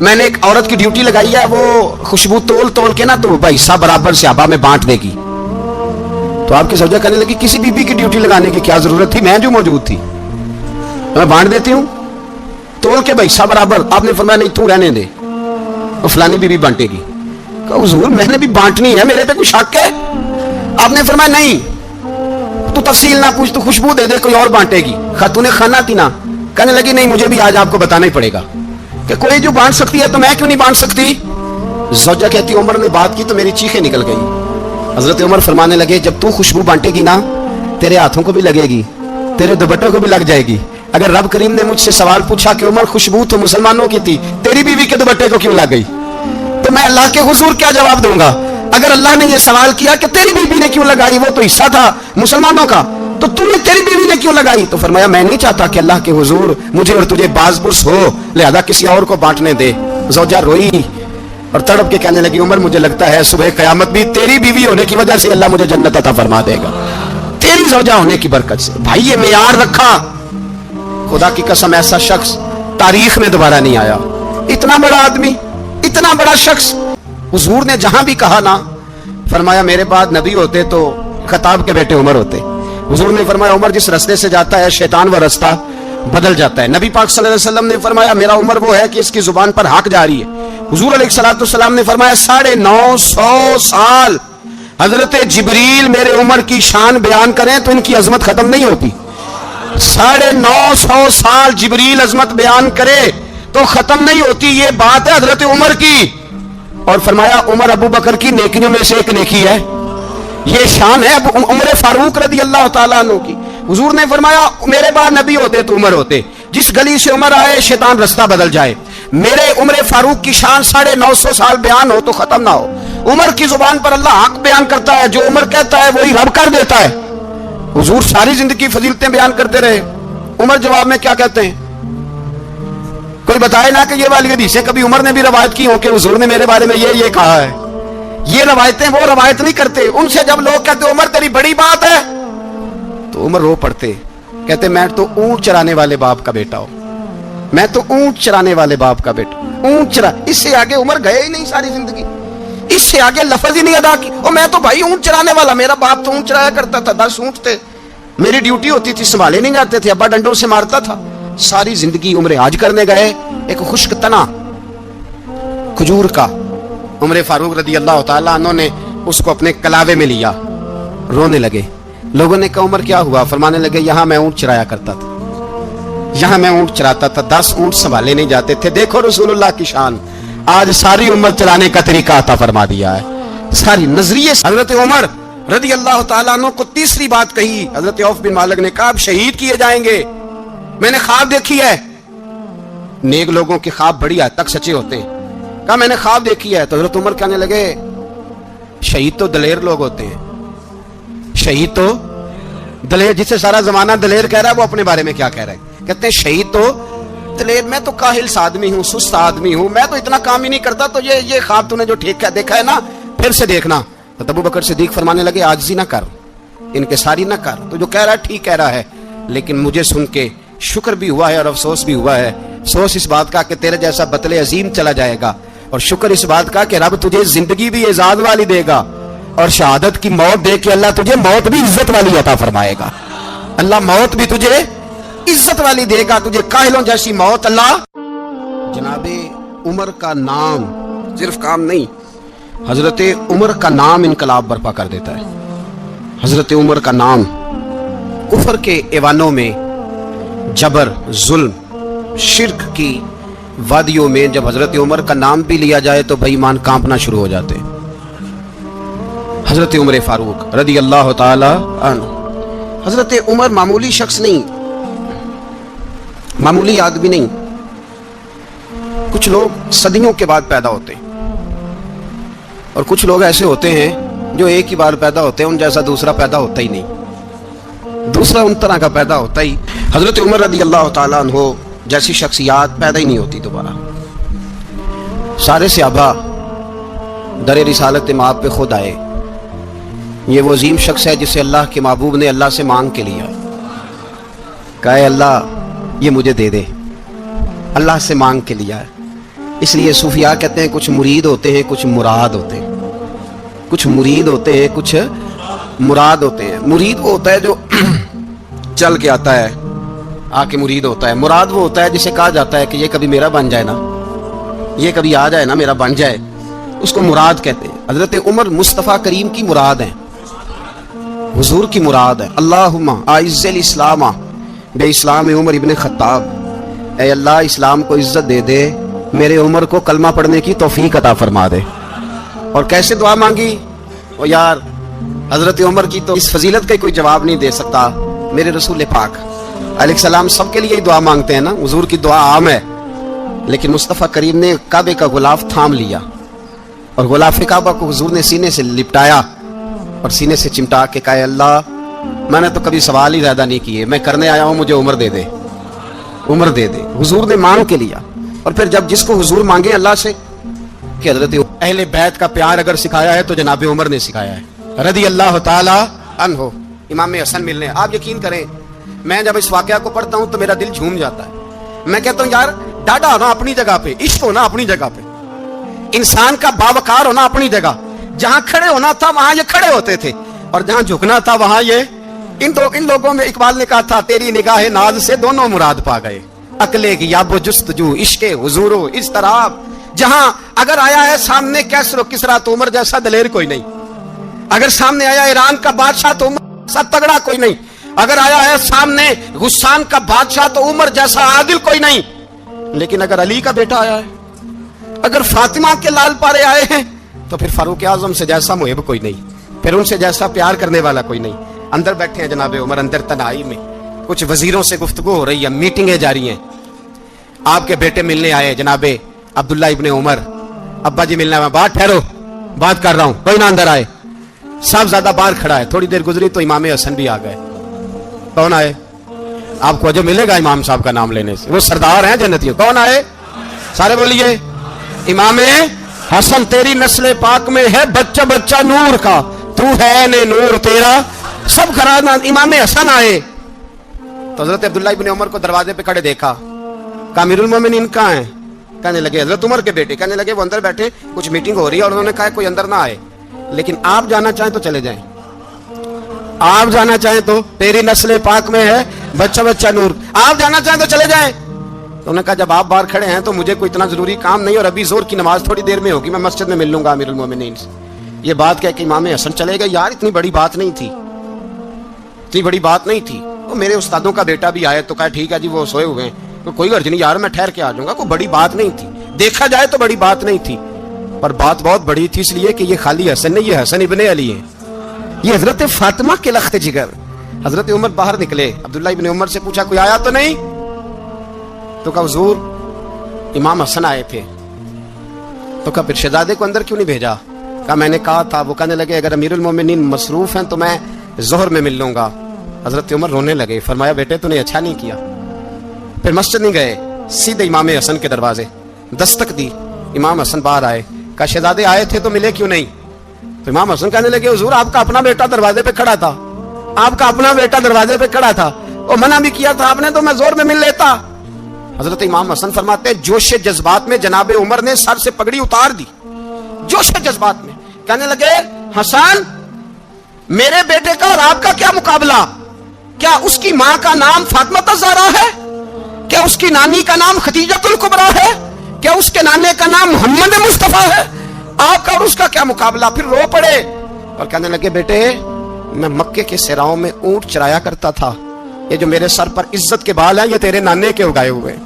میں نے ایک عورت کی ڈیوٹی لگائی ہے, وہ خوشبو تول تول کے نا تو حصہ برابر صحابہ میں بانٹ دے گی. تو آپ کی زوجہ کہنے لگی کسی بی بی کی ڈیوٹی لگانے کی کیا ضرورت تھی, میں جو موجود تھی میں بانٹ دیتی ہوں تول کے حصہ برابر. آپ نے فرمایا نہیں تو رہنے دے, وہ فلانی بی بی بانٹے گی. کہا حضور میں نے بھی بانٹنی ہے, میرے پہ کوئی شک ہے؟ آپ نے فرمایا نہیں, تو تفصیل نہ پوچھ, تو خوشبو دے دے, کوئی اور بانٹے گی. خاتون خانہ تھی نا, کہنے لگی نہیں مجھے بھی آج آپ کو بتانا ہی پڑے گا کہ کوئی جو بانٹ سکتی ہے تو میں کیوں نہیں بانٹ سکتی. زوجہ کہتی عمر نے بات کی تو میری چیخیں نکل گئی. حضرت عمر فرمانے لگے جب تو خوشبو بانٹے گی نا تیرے ہاتھوں کو بھی لگے گی, تیرے دوپٹوں کو بھی لگ جائے گی. اگر رب کریم نے مجھ سے سوال پوچھا کہ عمر خوشبو تو مسلمانوں کی تھی, تیری بیوی کے دوپٹے کو کیوں لگ گئی, تو میں اللہ کے حضور کیا جواب دوں گا؟ اگر اللہ نے یہ سوال کیا کہ تیری بیوی نے کیوں لگائی, وہ تو حصہ تھا مسلمانوں کا, تو تم نے تیری بیوی نے کیوں لگائی؟ تو فرمایا میں نہیں چاہتا کہ اللہ کے حضور مجھے اور تجھے باز پرس ہو, لہذا کسی اور کو بانٹنے دے. زوجہ روئی اور تڑپ کے کہنے لگی عمر مجھے لگتا ہے صبح قیامت بھی تیری بیوی ہونے کی وجہ سے اللہ مجھے جنت عطا فرما دے گا, تیری زوجہ ہونے کی برکت سے. بھائی یہ معیار رکھا, خدا کی قسم ایسا شخص تاریخ میں دوبارہ نہیں آیا. اتنا بڑا آدمی, اتنا بڑا شخص. حضور نے جہاں بھی کہا نا, فرمایا میرے بعد نبی ہوتے تو خطاب کے بیٹے عمر ہوتے. حضور نے فرمایا عمر جس رستے سے جاتا ہے شیطان وہ رستہ بدل جاتا ہے. نبی پاک صلی اللہ علیہ وسلم نے فرمایا میرا عمر وہ ہے کہ اس کی زبان پر حق جاری ہے. حضور علیہ الصلوۃ والسلام نے فرمایا 950 سال حضرت جبریل میرے عمر کی شان بیان کریں تو ان کی عظمت ختم نہیں ہوتی. 950 سال جبریل عظمت بیان کرے تو ختم نہیں ہوتی. یہ بات ہے حضرت عمر کی. اور فرمایا عمر ابو بکر کی نیکیوں میں سے ایک نیکی ہے, یہ شان ہے عمر فاروق رضی اللہ تعالیٰ عنہ کی. حضور نے فرمایا میرے بعد نبی ہوتے تو عمر ہوتے, جس گلی سے عمر آئے شیطان رستہ بدل جائے. میرے عمر فاروق کی شان 950 سال بیان ہو تو ختم نہ ہو. عمر کی زبان پر اللہ حق بیان کرتا ہے, جو عمر کہتا ہے وہی رب کر دیتا ہے. حضور ساری زندگی فضیلتیں بیان کرتے رہے, عمر جواب میں کیا کہتے ہیں؟ کوئی بتائے نا کہ یہ والی حدیثیں کبھی عمر نے بھی روایت کی ہوں کہ حضور نے میرے بارے میں یہ کہا ہے. یہ روایتیں وہ روایت نہیں کرتے. ان سے جب لوگ کہتے عمر تیری بڑی بات ہے تو عمر رو پڑتے, کہتے میں تو اونٹ چرانے والے باپ کا بیٹا ہوں, میں تو اونٹ چرانے والے باپ کا بیٹا, اونٹ چرا. اس سے آگے عمر گئے ہی نہیں ساری زندگی, اس سے آگے لفظ ہی نہیں ادا کی. اور میں تو بھائی اونٹ چرانے والا, میرا باپ تو اونٹ چرایا کرتا تھا, 10 اونٹ تھے, میری ڈیوٹی ہوتی تھی, سنبھالے نہیں جاتے تھے, ابا ڈنڈوں سے مارتا تھا. ساری زندگی عمر حج کرنے گئے, ایک خشک تنا کھجور کا عمر فاروق رضی اللہ تعالیٰ عنہ نے اس کو اپنے کلاوے میں لیا, رونے لگے. لوگوں نے کہا عمر کیا ہوا؟ فرمانے لگے یہاں میں اونٹ چرایا کرتا تھا, یہاں میں اونٹ چراتا تھا, 10 اونٹ سنبھالے نہیں جاتے تھے. دیکھو رسول اللہ کی شان, آج ساری امت چلانے کا طریقہ عطا فرما دیا ہے, ساری نظریے. حضرت عمر رضی اللہ تعالیٰ عنہ کو تیسری بات کہی. حضرت عوف بن مالک نے کہا آپ شہید کیے جائیں گے, میں نے خواب دیکھی ہے. نیک لوگوں کے خواب بڑی حد تک سچے ہوتے ہیں. کہا میں نے خواب دیکھی ہے. تو حضرت عمر کہنے لگے شہید تو دلیر لوگ ہوتے ہیں, شہید تو دلیر, جسے سارا زمانہ دلیر کہہ رہا ہے وہ اپنے بارے میں کیا کہہ رہا ہے؟ کہتے ہیں شہید تو دلیر, میں تو کاہل آدمی ہوں, سست آدمی ہوں, میں تو اتنا کام ہی نہیں کرتا, تو یہ خواب تو نے جو ٹھیک دیکھا ہے نا پھر سے دیکھنا. تو ابو بکر صدیق فرمانے لگے عاجزی نہ کر, انکساری نہ کر, تو جو کہہ رہا ہے ٹھیک کہہ رہا ہے, لیکن مجھے سن کے شکر بھی ہوا ہے اور افسوس بھی ہوا ہے. افسوس اس بات کا کہ تیرے جیسا بطل عظیم چلا جائے گا, اور شکر اس بات کا کہ رب تجھے زندگی بھی اعزاز والی دے گا, اور شہادت کی موت دے کے اللہ تجھے موت بھی عزت والی عطا فرمائے گا. اللہ موت بھی تجھے عزت والی دے گا, تجھے کاہلوں جیسی موت اللہ. جناب عمر کا نام صرف کام نہیں, حضرت عمر کا نام انقلاب برپا کر دیتا ہے. حضرت عمر کا نام کفر کے ایوانوں میں, جبر, ظلم, شرک کی وادیوں میں جب حضرت عمر کا نام بھی لیا جائے تو بے ایمان کانپنا شروع ہو جاتے. حضرت عمر فاروق رضی اللہ تعالی عنہ. حضرت عمر معمولی شخص نہیں, معمولی آدمی نہیں. کچھ لوگ صدیوں کے بعد پیدا ہوتے ہیں, اور کچھ لوگ ایسے ہوتے ہیں جو ایک ہی بار پیدا ہوتے ہیں, ان جیسا دوسرا پیدا ہوتا ہی نہیں, دوسرا ان طرح کا پیدا ہوتا ہی. حضرت عمر رضی اللہ تعالیٰ عنہ جیسی شخصیات پیدا ہی نہیں ہوتی دوبارہ. سارے صحابہ در رسالت مآب پہ خود آئے. یہ وہ عظیم شخص ہے جسے اللہ کے محبوب نے اللہ سے مانگ کے لیا, کہا اے اللہ یہ مجھے دے دے, اللہ سے مانگ کے لیا ہے. اس لیے صوفیاء کہتے ہیں کچھ مرید ہوتے ہیں کچھ مراد ہوتے ہیں. کچھ مرید ہوتے ہیں کچھ مراد ہوتے ہیں. مرید وہ ہوتا ہے جو چل کے آتا ہے آ کے مرید ہوتا ہے. مراد وہ ہوتا ہے جسے کہا جاتا ہے کہ یہ کبھی میرا بن جائے نا, یہ کبھی آ جائے نا, میرا بن جائے, اس کو مراد کہتے ہیں. حضرت عمر مصطفیٰ کریم کی مراد ہیں, حضور کی مراد ہے. اللہم اعز الاسلام بے اسلام عمر ابن خطاب, اے اللہ اسلام کو عزت دے دے, میرے عمر کو کلمہ پڑھنے کی توفیق عطا فرما دے. اور کیسے دعا مانگی؟ او یار حضرت عمر کی تو اس فضیلت کا کوئی جواب نہیں دے سکتا. میرے رسول پاک علیہ السلام سب کے لیے ہی دعا مانگتے ہیں نا, حضور کی دعا عام ہے, لیکن مصطفیٰ کریم نے کعبے کا غلاف تھام لیا اور غلاف کعبہ کو حضور نے سینے سے لپٹایا اور سینے سے چمٹا کے کہا اللہ میں نے تو کبھی سوال ہی زیادہ نہیں کیے, میں کرنے آیا ہوں, مجھے عمر دے دے, عمر دے دے. حضور نے مانگ کے لیا. اور پھر جب جس کو حضور مانگے اللہ سے کہ حضرت اہل بیت کا پیار اگر سکھایا ہے تو جناب عمر نے سکھایا ہے رضی اللہ تعالی عنہ. امام حسن ملنے, آپ یقین کریں میں جب اس واقعہ کو پڑھتا ہوں تو میرا دل جھوم جاتا ہے. میں کہتا ہوں یار ڈاڈا ہونا اپنی جگہ پہ, عشق ہونا اپنی جگہ پہ, انسان کا باوقار ہونا اپنی جگہ. جہاں کھڑے ہونا تھا وہاں یہ کھڑے ہوتے تھے, اور جہاں جھکنا تھا وہاں یہ. ان لوگوں میں اقبال نے کہا تھا تیری نگاہ ناز سے دونوں مراد پا گئے, عقلے کی یاب و جستجو عشق حضور و اضطراب. جہاں اگر آیا ہے سامنے کیسر و کسرا تو عمر جیسا دلیر کوئی نہیں, اگر سامنے آیا ایران کا بادشاہ تو عمر جیسا تگڑا کوئی نہیں, اگر آیا ہے سامنے غسان کا بادشاہ تو عمر جیسا عادل کوئی نہیں. لیکن اگر علی کا بیٹا آیا ہے, اگر فاطمہ کے لال پارے آئے ہیں تو پھر فاروق اعظم سے جیسا محب کوئی نہیں, پھر ان سے جیسا پیار کرنے والا کوئی نہیں. اندر بیٹھے ہیں جناب عمر, اندر تنہائی میں کچھ وزیروں سے گفتگو ہو رہی ہے, میٹنگیں جاری ہیں. آپ کے بیٹے ملنے آئے جناب عبداللہ ابن عمر, ابا جی ملنے آئے, بات ٹھہرو بات کر رہا ہوں, کوئی نہ اندر آئے. صاحب زیادہ باہر کھڑا ہے. تھوڑی دیر گزری تو امام حسن بھی آ گئے. کون آئے؟ آپ کو جو ملے گا امام صاحب کا نام لینے سے, وہ سردار ہیں جنتیوں. کون آئے؟ سارے بولیے. امام حسن تیری نسل پاک میں ہے بچہ بچہ نور کا, تو ہے نے نور تیرا سب گھرانہ. امام حسن آئے تو حضرت عبداللہ ابن عمر کو دروازے پہ کھڑے دیکھا, کہا امیر المومنین کہاں ہیں؟ کہنے لگے حضرت عمر کے بیٹے. کہنے لگے وہ اندر بیٹھے, کچھ میٹنگ ہو رہی ہے, اور انہوں نے کہا کوئی اندر نہ آئے, لیکن آپ جانا چاہیں تو چلے جائیں, آپ جانا چاہیں تو, تیری نسل پاک میں ہے بچہ بچہ نور, آپ جانا چاہیں تو چلے جائیں. تو انہوں نے کہا جب آپ باہر کھڑے ہیں تو مجھے کوئی اتنا ضروری کام نہیں, اور ابھی زور کی نماز تھوڑی دیر میں ہوگی, میں مسجد میں مل لوں گا امیر المومنین سے. یہ بات کہہ کہ امام حسن چلے گئے. یار اتنی بڑی بات نہیں تھی, اتنی بڑی بات نہیں تھی. وہ میرے استادوں کا بیٹا بھی آئے تو کہا ٹھیک ہے جی وہ سوئے ہوئے ہیں, کوئی غرض نہیں یار میں ٹھہر کے آ جاؤں گا, کوئی بڑی بات نہیں تھی. دیکھا جائے تو بڑی بات نہیں تھی, پر بات بہت بڑی تھی, اس لیے کہ یہ خالی حسن نہیں, یہ حسن ابن علی ہے, یہ حضرت فاطمہ کے لخت جگر. حضرت عمر باہر نکلے, عبداللہ ابن عمر سے پوچھا کوئی آیا تو نہیں؟ تو کہا حضور امام حسن آئے تھے. تو کہا پھر شہزادے کو اندر کیوں نہیں بھیجا؟ کہا میں نے کہا تھا. وہ کہنے لگے اگر امیر المومنین مصروف ہیں تو میں ظہر میں مل لوں گا. حضرت عمر رونے لگے, فرمایا بیٹے تو نے اچھا نہیں کیا. پھر مسجد نہیں گئے, سیدھے امام حسن کے دروازے دستک دی. امام حسن باہر آئے, کہا شہزادے آئے تھے تو ملے کیوں نہیں؟ تو امام حسن کہنے لگے حضور آپ کا اپنا بیٹا دروازے پہ کھڑا تھا, آپ کا اپنا بیٹا دروازے پہ کھڑا تھا, اور منع بھی کیا تھا آپ نے, تو میں زور میں مل لیتا. حضرت امام حسن فرماتے ہیں جوش جذبات میں جناب عمر نے سر سے پگڑی اتار دی, جوش جذبات میں. کہنے لگے حسن میرے بیٹے کا اور آپ کا کیا مقابلہ؟ کیا اس کی ماں کا نام فاطمہ الزہرا ہے؟ کیا اس کی نانی کا نام خدیجہ الکبریٰ ہے؟ کیا اس کے نانے کا نام محمد مصطفیٰ ہے؟ آپ کا اور اس کا کیا مقابلہ؟ پھر رو پڑے اور کہنے لگے بیٹے میں مکے کے صحراؤں میں اونٹ چرایا کرتا تھا, یہ جو میرے سر پر عزت کے بال ہیں یہ تیرے نانے کے اگائے ہوئے,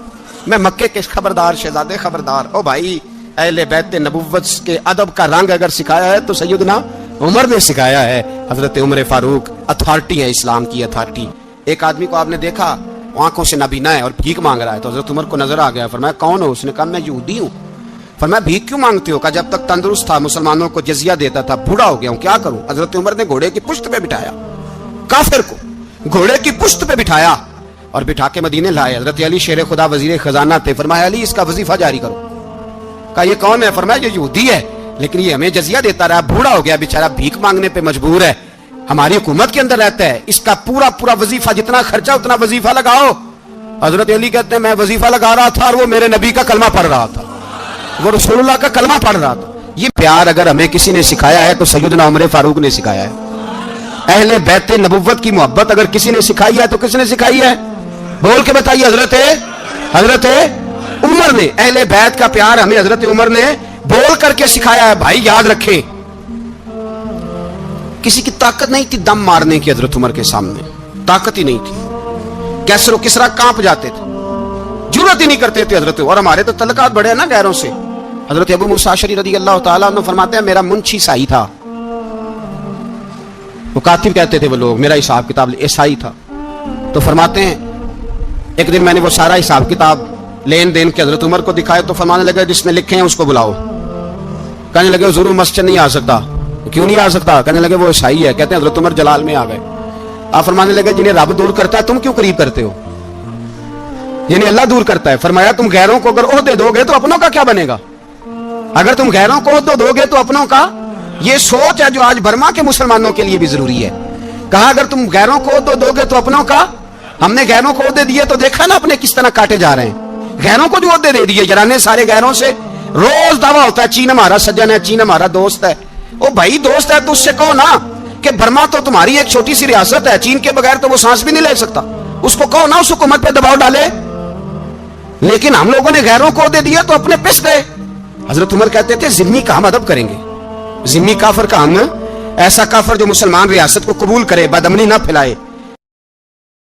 میں مکے کے خبردار شہزادے خبردار. او بھائی اہل بیت نبوت کے ادب کا رنگ اگر سکھایا ہے تو سیدنا عمر نے سکھایا ہے. حضرت عمر فاروق اتھارٹی ہے, اسلام کی اتھارٹی. ایک آدمی کو آپ نے دیکھا آنکھوں سے نابینا ہے اور بھیک مانگ رہا ہے, تو حضرت عمر کو نظر آ گیا, فرمایا کون ہو؟ اس نے کہا میں یہودی ہوں. فرمایا بھیک کیوں مانگتے ہو؟ کہا جب تک تندرست تھا مسلمانوں کو جزیہ دیتا تھا, بوڑھا ہو گیا ہوں کیا کروں. حضرت عمر نے گھوڑے کی پشت پہ بٹھایا, کافر کو گھوڑے کی پشت پہ بٹھایا اور بٹھا کے مدینے لائے. حضرت علی شیر خدا وزیر خزانہ تھے, فرمایا علی اس کا وظیفہ جاری کرو. کہا یہ کون ہے؟ فرمایا یہ یہودی ہے لیکن یہ ہمیں جزیہ دیتا رہا, بوڑھا ہو گیا بیچارہ, بھیک مانگنے پہ مجبور ہے, ہماری حکومت کے اندر رہتا ہے, اس کا پورا پورا وظیفہ جتنا خرچہ اتنا وظیفہ لگاؤ. حضرت علی کہتے ہیں میں وظیفہ لگا رہا تھا اور وہ میرے نبی کا کلمہ پڑھ رہا تھا. وہ رسول اللہ کا کلمہ پڑھ رہا تھا. یہ پیار اگر ہمیں کسی نے سکھایا ہے تو سیدنا عمر فاروق نے سکھایا ہے. اہل بیت نبوت کی محبت اگر کسی نے سکھائی ہے تو کس نے سکھائی ہے؟ بول کے بتائیے. حضرت عمر نے. اہل بیت کا پیار ہمیں حضرت عمر نے بول کر کے سکھایا ہے. بھائی یاد رکھیں, کسی کی طاقت نہیں تھی دم مارنے کی حضرت عمر کے سامنے, طاقت ہی نہیں تھی. کیسر و کسرا کانپ جاتے تھے, جرات ہی نہیں کرتے تھے حضرت. اور ہمارے تو تعلقات بڑے ہیں نا غیروں سے. حضرت ابو موسیٰ اشعری رضی اللہ تعالیٰ عنہ فرماتے ہیں میرا منشی عیسائی تھا. وہ کاتب کہتے تھے وہ لوگ, میرا حساب کتاب عیسائی تھا. تو فرماتے ہیں ایک دن میں نے وہ سارا حساب کتاب لین دین کے حضرت عمر کو دکھائے تو فرمانے لگے جس نے لکھے ہیں اس کو بلاؤ. کہنے لگے ضرور مسجد نہیں آ سکتا. کیوں نہیں آ سکتا؟ کہنے لگے وہ عیسائی ہے. کہتے ہیں حضرت عمر جلال میں آ گئے. آپ فرمانے لگے جنہیں رب دور کرتا ہے تم کیوں قریب کرتے ہو؟ یعنی اللہ دور کرتا ہے. فرمایا تم غیروں کو اگر عہدے دو گے تو اپنوں کا کیا بنے گا؟ اگر تم غیروں کو عہدے دو گے تو اپنوں کا. یہ سوچ ہے جو آج برما کے مسلمانوں کے لیے بھی ضروری ہے. کہا اگر تم غیروں کو عہدے دو گے تو اپنوں کا. ہم نے غیروں کو عہدے دیے تو دیکھا نا اپنے کس طرح کاٹے جا رہے ہیں. غیروں کو جو عہدے دے دیے جرانے سارے غیروں سے. روز دعویٰ ہوتا ہے چین ہمارا سجن ہے, چین ہمارا دوست ہے. او بھائی دوست ہے تو اس سے کہو نا کہ برما تو تمہاری ایک چھوٹی سی ریاست ہے, چین کے بغیر تو وہ سانس بھی نہیں لے سکتا. اس کو کہو نا اس حکومت پہ دباؤ ڈالے. لیکن ہم لوگوں نے غیروں کو عہدے دیے تو اپنے پس گئے. حضرت عمر کہتے تھے ذمہ کا ہم ادب کریں گے, ذمہ کافر کا ہم, ایسا کافر جو مسلمان ریاست کو قبول کرے بدامنی نہ پھیلائے,